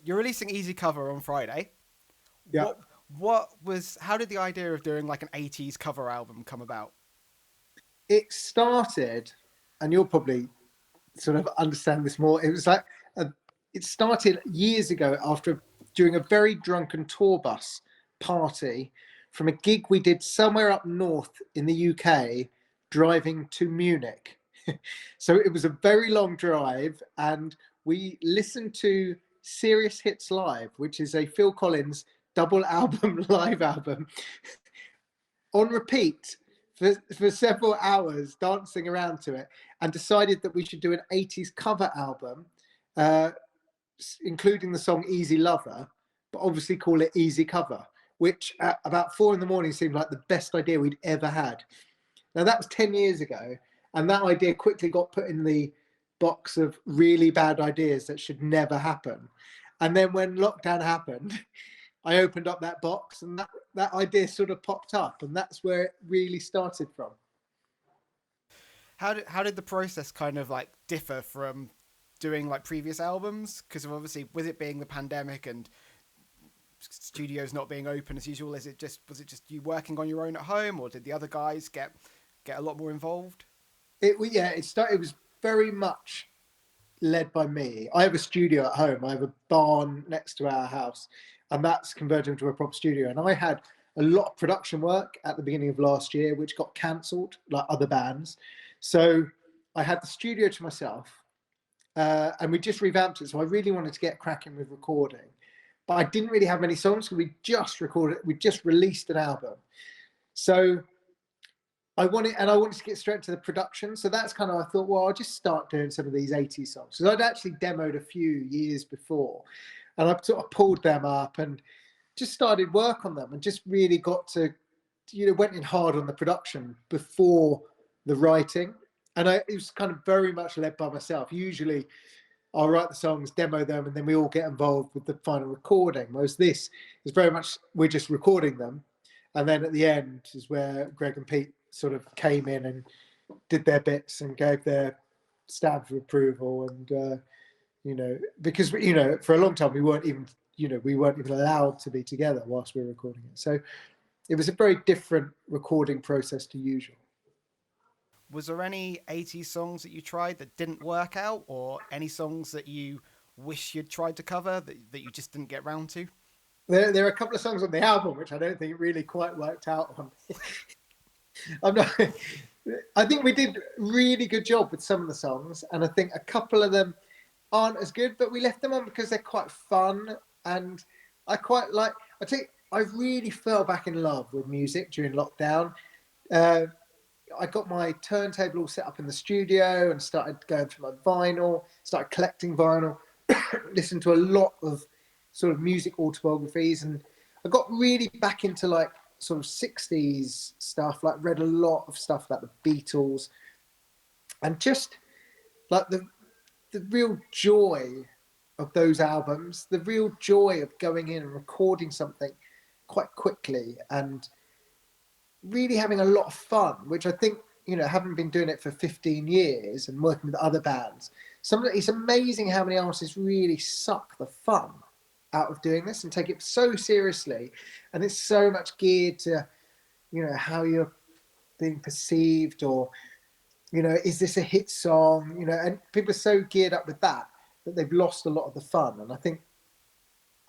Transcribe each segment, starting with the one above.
you're releasing Easy Cover on Friday. Yeah. How did the idea of doing like an 80s cover album come about? It started, and you'll probably sort of understand this more. It was like a, it started years ago after during a very drunken tour bus party from a gig we did somewhere up north in the UK, driving to Munich. So it was a very long drive, and we listened to Serious Hits Live, which is a Phil Collins double album live album on repeat for several hours, dancing around to it, and decided that we should do an 80s cover album, uh, including the song Easy Lover, but obviously call it Easy Cover, which at about 4 in the morning seemed like the best idea we'd ever had. Now, that was 10 years ago, and that idea quickly got put in the box of really bad ideas that should never happen. And then when lockdown happened, I opened up that box, and that idea sort of popped up, and that's where it really started from. How did the process kind of like differ from doing like previous albums? Because obviously, with it being the pandemic and studios not being open as usual, was it just you working on your own at home, or did the other guys get a lot more involved? It was very much led by me. I have a studio at home. I have a barn next to our house, and that's converted into a proper studio. And I had a lot of production work at the beginning of last year, which got cancelled, like other bands. So I had the studio to myself, and we just revamped it. So I really wanted to get cracking with recording, but I didn't really have many songs. So we just recorded. We just released an album. So I wanted to get straight to the production. So that's kind of, I thought, well, I'll just start doing some of these 80s songs. So I'd actually demoed a few years before, and I sort of pulled them up and just started work on them, and just really got to, went in hard on the production before the writing. And it was kind of very much led by myself. Usually I'll write the songs, demo them, and then we all get involved with the final recording. Whereas this is very much, we're just recording them. And then at the end is where Greg and Pete sort of came in and did their bits and gave their stamp of approval. And, because, for a long time we weren't even allowed to be together whilst we were recording it. So it was a very different recording process to usual. Was there any 80s songs that you tried that didn't work out, or any songs that you wish you'd tried to cover that you just didn't get round to? There are a couple of songs on the album which I don't think really quite worked out on. I'm not. I think we did a really good job with some of the songs, and I think a couple of them aren't as good, but we left them on because they're quite fun, and I quite like. I think I really fell back in love with music during lockdown. Uh, I got my turntable all set up in the studio and started going through my vinyl, started collecting vinyl, listened to a lot of sort of music autobiographies, and I got really back into like sort of 60s stuff, like read a lot of stuff about the Beatles, and just like the real joy of those albums, the real joy of going in and recording something quite quickly and really having a lot of fun, which I think, having been doing it for 15 years and working with other bands, it's amazing how many artists really suck the fun out of doing this and take it so seriously. And it's so much geared to, how you're being perceived, or, is this a hit song? And people are so geared up with that they've lost a lot of the fun. And I think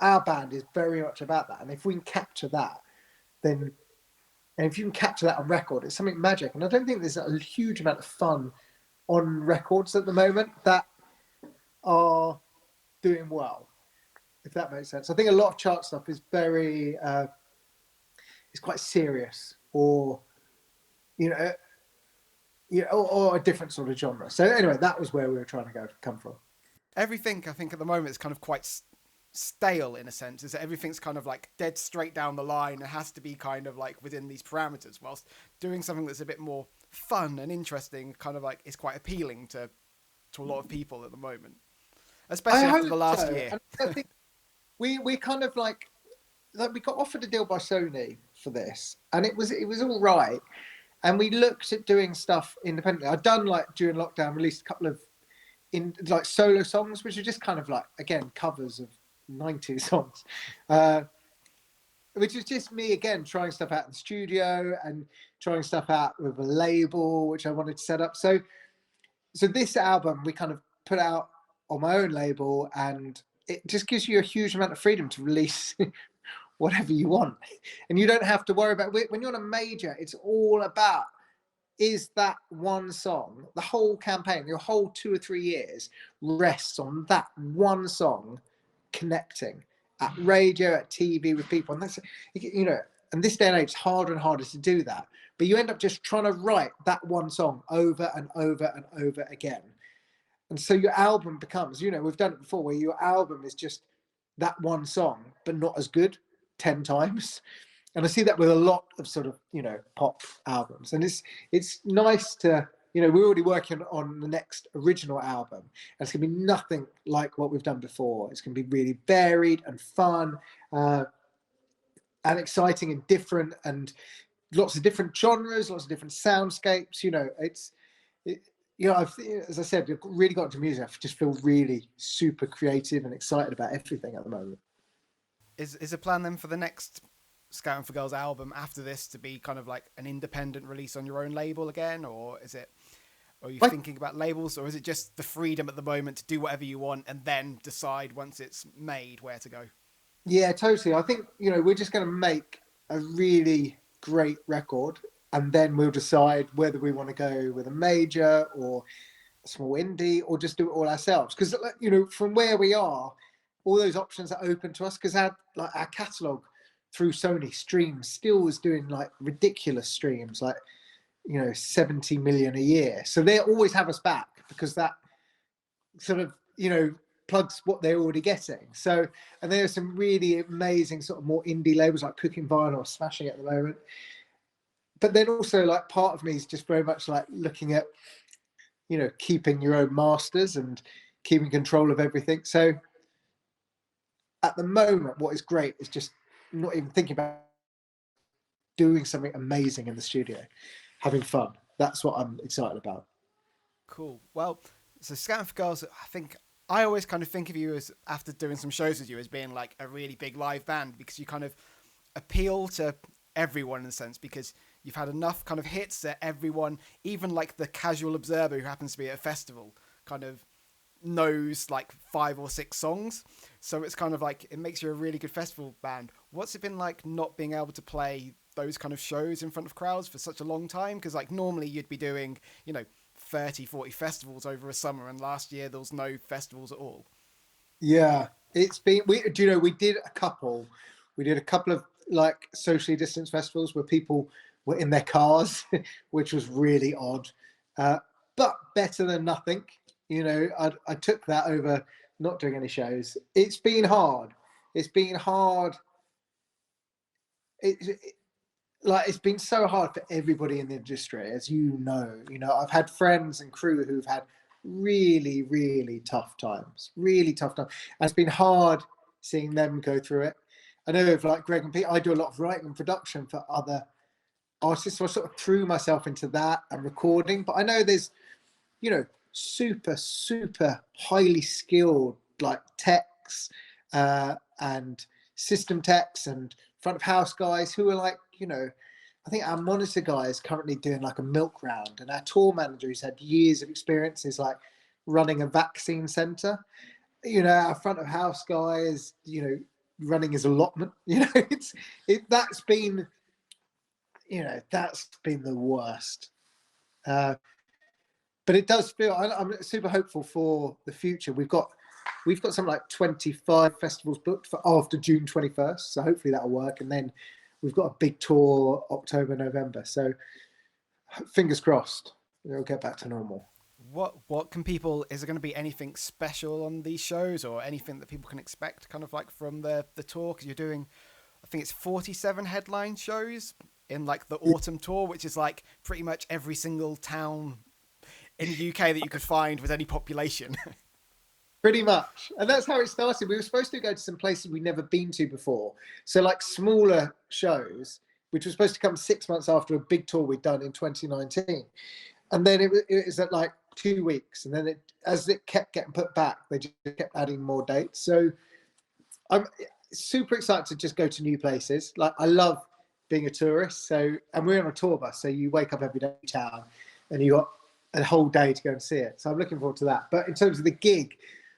our band is very much about that. And if we can capture that, then and if you can capture that on record, it's something magic. And I don't think there's a huge amount of fun on records at the moment that are doing well, if that makes sense. I think a lot of chart stuff is very, it's quite serious, or, or a different sort of genre. So anyway, that was where we were trying to come from. Everything I think at the moment is kind of quite stale in a sense. Is that everything's kind of like dead straight down the line. It has to be kind of like within these parameters. Whilst doing something that's a bit more fun and interesting, kind of like is quite appealing to a lot of people at the moment, I especially after hope the last so. year. And I think we kind of like we got offered a deal by Sony for this, and it was all right. And we looked at doing stuff independently. I'd done, like, during lockdown, released a couple of in like solo songs, which are just kind of like, again, covers of 90 songs. Uh, which is just me again trying stuff out in the studio and trying stuff out with a label which I wanted to set up. So this album we kind of put out on my own label, and it just gives you a huge amount of freedom to release whatever you want, and you don't have to worry about when you're on a major. It's all about, is that one song, the whole campaign, your whole 2 or 3 years rests on that one song connecting at radio, at TV with people. And that's, and this day and age, it's harder and harder to do that. But you end up just trying to write that one song over and over and over again. And so your album becomes, we've done it before, where your album is just that one song, but not as good 10 times. And I see that with a lot of sort of, pop albums. And it's nice to, we're already working on the next original album. And it's going to be nothing like what we've done before. It's going to be really varied and fun and exciting and different, and lots of different genres, lots of different soundscapes. As I said, I've really got into music. I just feel really super creative and excited about everything at the moment. Is a plan then for the next Scouting for Girls album after this to be kind of like an independent release on your own label again, or are you thinking about labels, or is it just the freedom at the moment to do whatever you want and then decide once it's made where to go? Yeah, totally. I think, we're just going to make a really great record, and then we'll decide whether we want to go with a major or a small indie, or just do it all ourselves. Because, from where we are, all those options are open to us, because our catalogue through Sony streams still is doing like ridiculous streams, like 70 million a year. So they always have us back, because that sort of plugs what they're already getting. So, and there are some really amazing sort of more indie labels like Cooking Vinyl smashing it at the moment. But then also, like, part of me is just very much like looking at keeping your own masters and keeping control of everything. So at the moment, what is great is just not even thinking about doing something amazing in the studio, having fun. That's what I'm excited about. Cool. Well, so Scouting for Girls, I think I always kind of think of you as, after doing some shows with you, as being like a really big live band, because you kind of appeal to everyone in a sense, because you've had enough kind of hits that everyone, even like the casual observer who happens to be at a festival, kind of knows like 5 or 6 songs. So it's kind of like, it makes you a really good festival band. What's it been like not being able to play those kind of shows in front of crowds for such a long time? Because like normally you'd be doing 30, 40 festivals over a summer, and last year there was no festivals at all. Yeah, it's been, we did a couple of like socially distanced festivals where people were in their cars, which was really odd, but better than nothing. I took that over not doing any shows. It's been hard. It's been so hard for everybody in the industry, as I've had friends and crew who've had really, really tough times, and it's been hard seeing them go through it. I know of like Greg and Pete, I do a lot of writing and production for other artists, so I sort of threw myself into that and recording. But I know there's super, super highly skilled like techs and system techs and front of house guys who are like, I think our monitor guy is currently doing like a milk round, and our tour manager who's had years of experience is like running a vaccine center. Our front of house guy is, running his allotment. That's been the worst. But it does feel, I'm super hopeful for the future. We've got something like 25 festivals booked for after June 21st. So hopefully that'll work. And then we've got a big tour October, November. So fingers crossed, it'll get back to normal. What can people, is there going to be anything special on these shows, or anything that people can expect kind of like from the tour? Because you're doing, I think it's 47 headline shows in like the autumn tour, which is like pretty much every single town in the UK that you could find with any population. Pretty much. And that's how it started. We were supposed to go to some places we'd never been to before. So like smaller shows, which was supposed to come 6 months after a big tour we'd done in 2019. And then it was at like 2 weeks. And then as it kept getting put back, they just kept adding more dates. So I'm super excited to just go to new places. Like I love being a tourist. So, and we're on a tour bus, so you wake up every day in town, and you got a whole day to go and see it. So I'm looking forward to that. But in terms of the gig,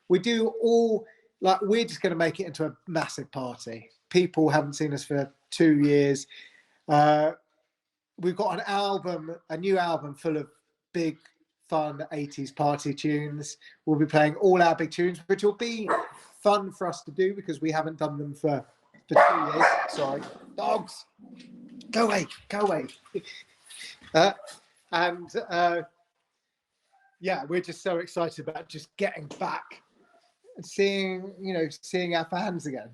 we do all like we're just going to make it into a massive party. People haven't seen us for 2 years. We've got an album, a new album full of big, fun 80s party tunes. We'll be playing all our big tunes, which will be fun for us to do because we haven't done them for 2 years. Sorry, dogs, go away, go away. And yeah, we're just so excited about just getting back and seeing our fans again.